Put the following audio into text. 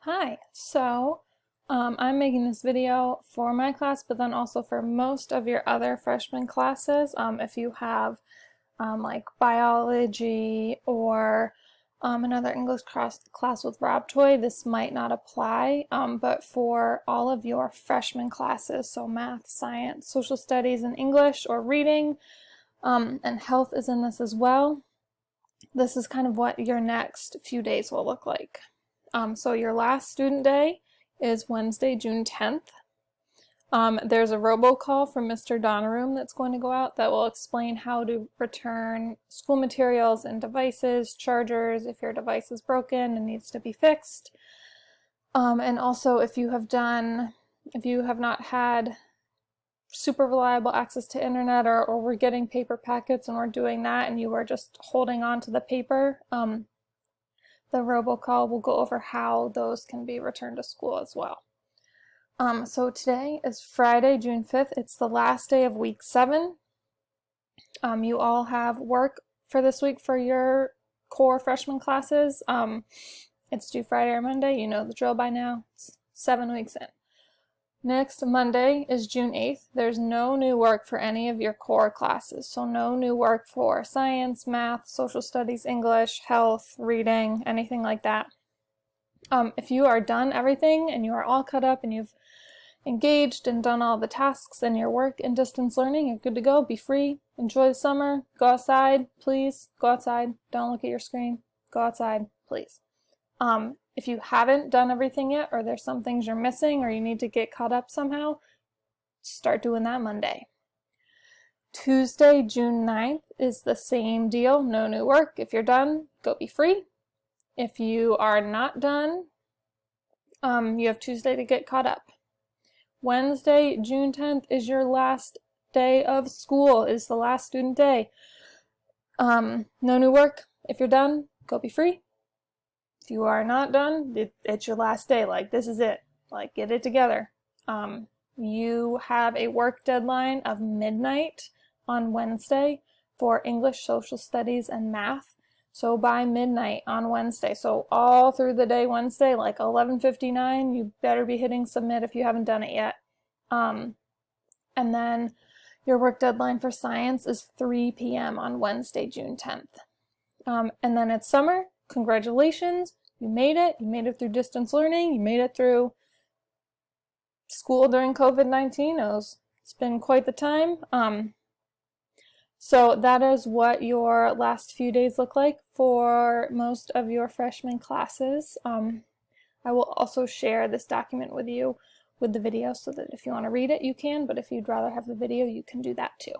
Hi, I'm making this video for my class, but then also for most of your other freshman classes. If you have like biology or another English class with Rob Toy, this might not apply, but for all of your freshman classes, so math, science, social studies, and English or reading, and health is in this as well. This is kind of what your next few days will look like. So your last student day is Wednesday, June 10th. There's a robocall from Mr. Donaroom that's going to go out that will explain how to return school materials and devices, chargers, if your device is broken and needs to be fixed. And also if you have not had super reliable access to internet or we're getting paper packets and we're doing that and you are just holding on to the paper, the robocall will go over how those can be returned to school as well. So today is Friday, June 5th. It's the last day of week 7. You all have work for this week for your core freshman classes. It's due Friday or Monday. You know the drill by now. It's 7 weeks in. Next Monday is June 8th. There's no new work for any of your core classes. So no new work for science, math, social studies, English, health, reading, anything like that. If you are done everything and you are all caught up and you've engaged and done all the tasks in your work in distance learning, you're good to go. Be free. Enjoy the summer. Go outside, please. Go outside. Don't look at your screen. Go outside, please. If you haven't done everything yet, or there's some things you're missing, or you need to get caught up somehow, start doing that Monday. Tuesday, June 9th is the same deal. No new work. If you're done, go be free. If you are not done, you have Tuesday to get caught up. Wednesday, June 10th is your last day of school, is the last student day. No new work. If you're done, go be free. If you are not done, it's your last day. Like, this is it. Like, get it together. You have a work deadline of midnight on Wednesday for English, social studies, and math. So by midnight on Wednesday, so all through the day Wednesday, like 11:59, you better be hitting submit if you haven't done it yet. And then your work deadline for science is 3 p.m. on Wednesday, June 10th. And then it's summer. Congratulations, you made it. You made it through distance learning. You made it through school during COVID-19. It's been quite the time. So that is what your last few days look like for most of your freshman classes. I will also share this document with you with the video so that if you want to read it, you can, but if you'd rather have the video, you can do that too.